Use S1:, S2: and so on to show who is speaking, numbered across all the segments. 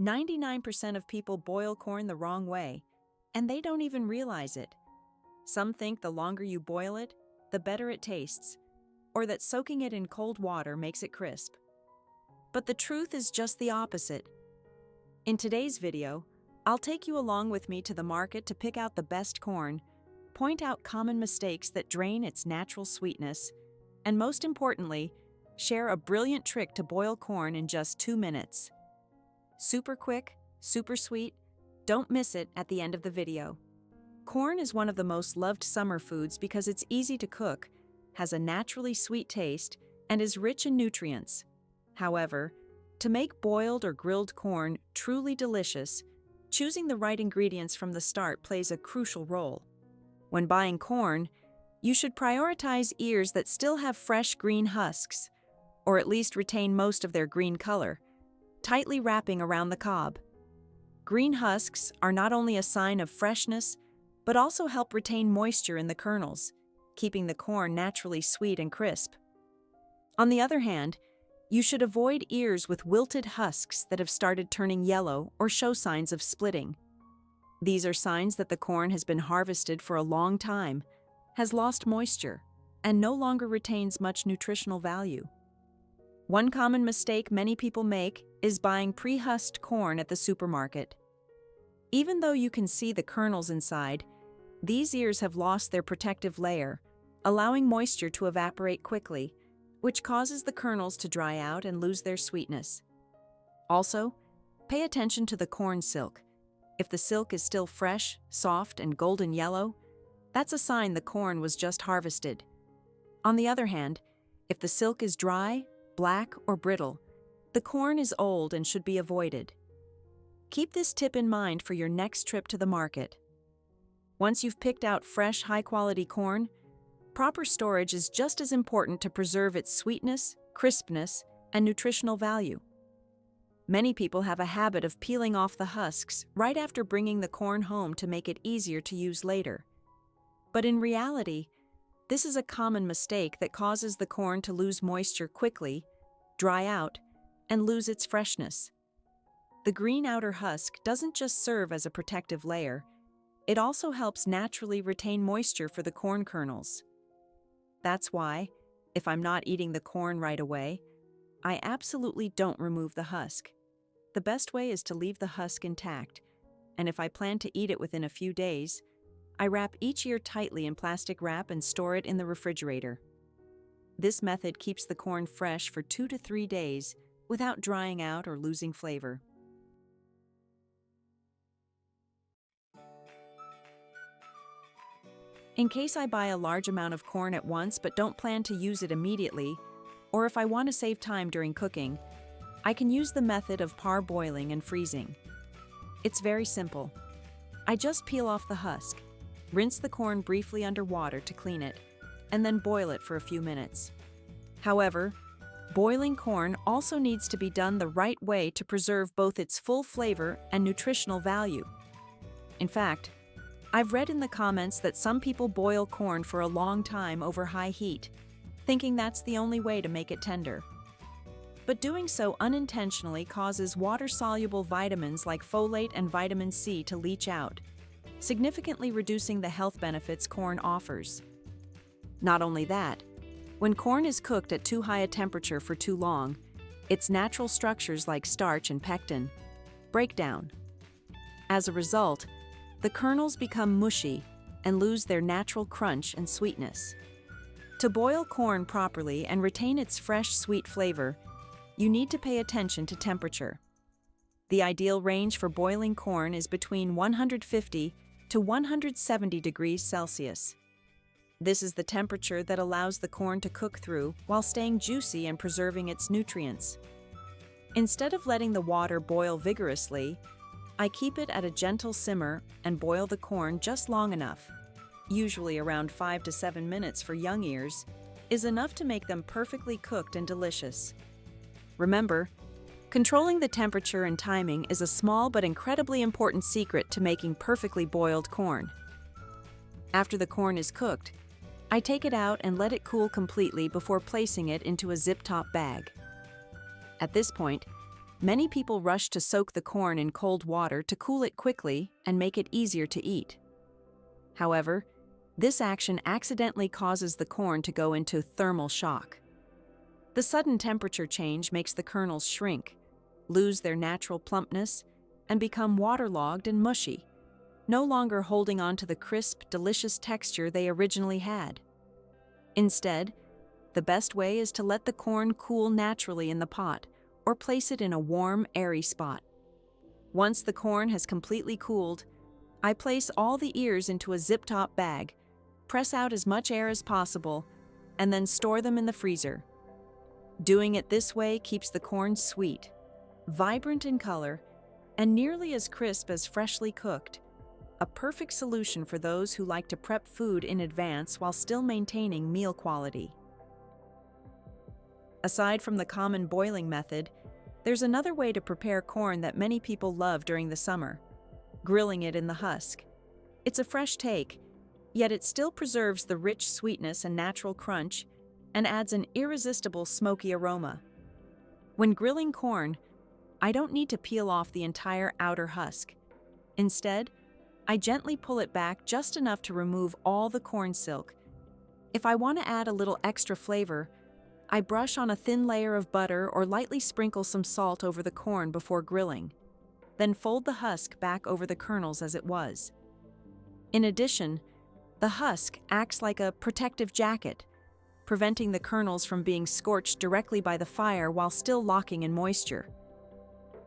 S1: 99% of people boil corn the wrong way, and they don't even realize it. Some think the longer you boil it, the better it tastes, or that soaking it in cold water makes it crisp. But the truth is just the opposite. In today's video, I'll take you along with me to the market to pick out the best corn, point out common mistakes that drain its natural sweetness, and most importantly, share a brilliant trick to boil corn in just 2 minutes. Super quick, super sweet, don't miss it at the end of the video. Corn is one of the most loved summer foods because it's easy to cook, has a naturally sweet taste, and is rich in nutrients. However, to make boiled or grilled corn truly delicious, choosing the right ingredients from the start plays a crucial role. When buying corn, you should prioritize ears that still have fresh green husks, or at least retain most of their green color, tightly wrapping around the cob. Green husks are not only a sign of freshness, but also help retain moisture in the kernels, keeping the corn naturally sweet and crisp. On the other hand, you should avoid ears with wilted husks that have started turning yellow or show signs of splitting. These are signs that the corn has been harvested for a long time, has lost moisture, and no longer retains much nutritional value. One common mistake many people make is buying pre-husked corn at the supermarket. Even though you can see the kernels inside, these ears have lost their protective layer, allowing moisture to evaporate quickly, which causes the kernels to dry out and lose their sweetness. Also, pay attention to the corn silk. If the silk is still fresh, soft, and golden yellow, that's a sign the corn was just harvested. On the other hand, if the silk is dry, black, or brittle, the corn is old and should be avoided. Keep this tip in mind for your next trip to the market. Once you've picked out fresh, high-quality corn, proper storage is just as important to preserve its sweetness, crispness, and nutritional value. Many people have a habit of peeling off the husks right after bringing the corn home to make it easier to use later. But in reality, this is a common mistake that causes the corn to lose moisture quickly, dry out, and lose its freshness. The green outer husk doesn't just serve as a protective layer, it also helps naturally retain moisture for the corn kernels. That's why, if I'm not eating the corn right away, I absolutely don't remove the husk. The best way is to leave the husk intact, and if I plan to eat it within a few days, I wrap each ear tightly in plastic wrap and store it in the refrigerator. This method keeps the corn fresh for 2 to 3 days without drying out or losing flavor. In case I buy a large amount of corn at once but don't plan to use it immediately, or if I want to save time during cooking, I can use the method of parboiling and freezing. It's very simple. I just peel off the husk, rinse the corn briefly under water to clean it, and then boil it for a few minutes. However, boiling corn also needs to be done the right way to preserve both its full flavor and nutritional value. In fact, I've read in the comments that some people boil corn for a long time over high heat, thinking that's the only way to make it tender. But doing so unintentionally causes water-soluble vitamins like folate and vitamin C to leach out, significantly reducing the health benefits corn offers. Not only that, when corn is cooked at too high a temperature for too long, its natural structures like starch and pectin break down. As a result, the kernels become mushy and lose their natural crunch and sweetness. To boil corn properly and retain its fresh, sweet flavor, you need to pay attention to temperature. The ideal range for boiling corn is between 150 to 170 degrees Celsius. This is the temperature that allows the corn to cook through while staying juicy and preserving its nutrients. Instead of letting the water boil vigorously, I keep it at a gentle simmer and boil the corn just long enough, usually around 5 to 7 minutes for young ears, is enough to make them perfectly cooked and delicious. Remember, controlling the temperature and timing is a small but incredibly important secret to making perfectly boiled corn. After the corn is cooked, I take it out and let it cool completely before placing it into a zip-top bag. At this point, Many people rush to soak the corn in cold water to cool it quickly and make it easier to eat. However, this action accidentally causes the corn to go into thermal shock. The sudden temperature change makes the kernels shrink, lose their natural plumpness, and become waterlogged and mushy, no longer holding on to the crisp, delicious texture they originally had. Instead, the best way is to let the corn cool naturally in the pot, or place it in a warm, airy spot. Once the corn has completely cooled, I place all the ears into a zip-top bag, press out as much air as possible, and then store them in the freezer. Doing it this way keeps the corn sweet, vibrant in color, and nearly as crisp as freshly cooked, a perfect solution for those who like to prep food in advance while still maintaining meal quality. Aside from the common boiling method, there's another way to prepare corn that many people love during the summer: grilling it in the husk. It's a fresh take, yet it still preserves the rich sweetness and natural crunch and adds an irresistible smoky aroma. When grilling corn, I don't need to peel off the entire outer husk. Instead, I gently pull it back just enough to remove all the corn silk. If I want to add a little extra flavor, I brush on a thin layer of butter or lightly sprinkle some salt over the corn before grilling, then fold the husk back over the kernels as it was. In addition, the husk acts like a protective jacket, preventing the kernels from being scorched directly by the fire while still locking in moisture.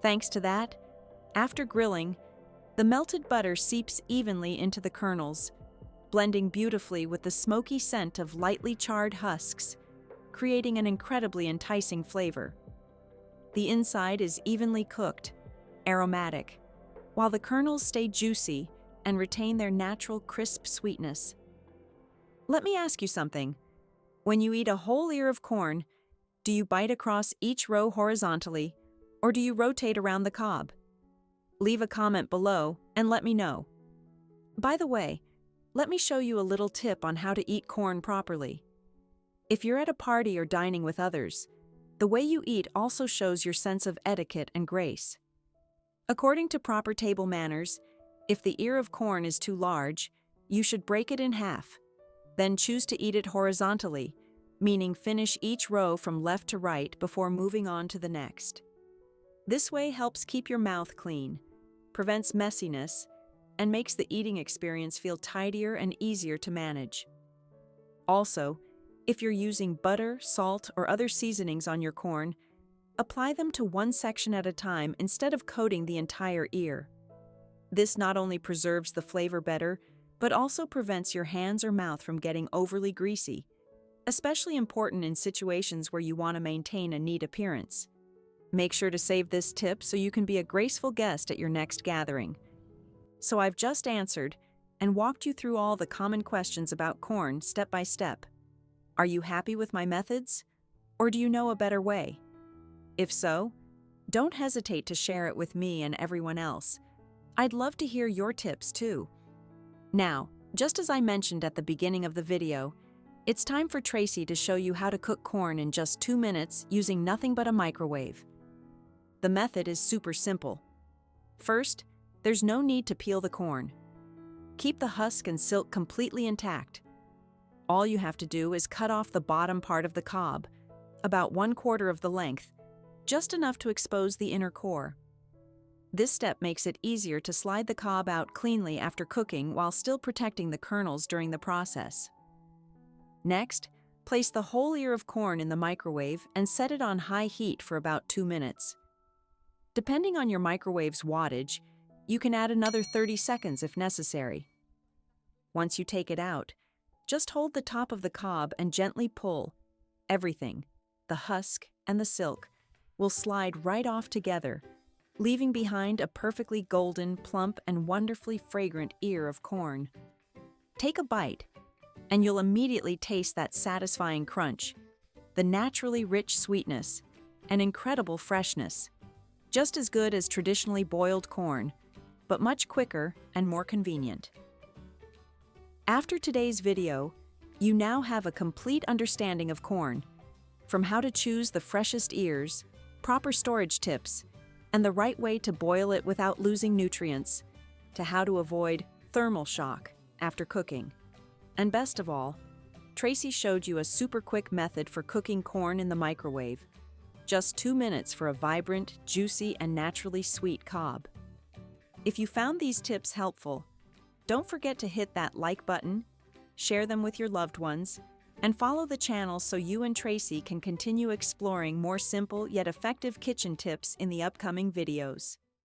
S1: Thanks to that, after grilling, the melted butter seeps evenly into the kernels, blending beautifully with the smoky scent of lightly charred husks, creating an incredibly enticing flavor. The inside is evenly cooked, aromatic, while the kernels stay juicy and retain their natural crisp sweetness. Let me ask you something. When you eat a whole ear of corn, do you bite across each row horizontally, or do you rotate around the cob? Leave a comment below and let me know. By the way, let me show you a little tip on how to eat corn properly. If you're at a party or dining with others, the way you eat also shows your sense of etiquette and grace. According to proper table manners, if the ear of corn is too large, you should break it in half. Then choose to eat it horizontally, meaning finish each row from left to right before moving on to the next. This way helps keep your mouth clean, prevents messiness, and makes the eating experience feel tidier and easier to manage. Also, if you're using butter, salt, or other seasonings on your corn, apply them to one section at a time instead of coating the entire ear. This not only preserves the flavor better, but also prevents your hands or mouth from getting overly greasy, especially important in situations where you want to maintain a neat appearance. Make sure to save this tip so you can be a graceful guest at your next gathering. So I've just answered and walked you through all the common questions about corn step by step. Are you happy with my methods? Or do you know a better way? If so, don't hesitate to share it with me and everyone else. I'd love to hear your tips too. Now, just as I mentioned at the beginning of the video, it's time for Tracy to show you how to cook corn in just 2 minutes using nothing but a microwave. The method is super simple. First, there's no need to peel the corn. Keep the husk and silk completely intact. All you have to do is cut off the bottom part of the cob, about 1/4 of the length, just enough to expose the inner core. This step makes it easier to slide the cob out cleanly after cooking while still protecting the kernels during the process. Next, place the whole ear of corn in the microwave and set it on high heat for about 2 minutes. Depending on your microwave's wattage, you can add another 30 seconds if necessary. Once you take it out, just hold the top of the cob and gently pull. Everything, the husk and the silk, will slide right off together, leaving behind a perfectly golden, plump, and wonderfully fragrant ear of corn. Take a bite, and you'll immediately taste that satisfying crunch, the naturally rich sweetness, and incredible freshness. Just as good as traditionally boiled corn, but much quicker and more convenient. After today's video, you now have a complete understanding of corn, from how to choose the freshest ears, proper storage tips, and the right way to boil it without losing nutrients, to how to avoid thermal shock after cooking. And best of all, Tracy showed you a super quick method for cooking corn in the microwave. Just 2 minutes for a vibrant, juicy, and naturally sweet cob. If you found these tips helpful, don't forget to hit that like button, share them with your loved ones, and follow the channel so you and Tracy can continue exploring more simple yet effective kitchen tips in the upcoming videos.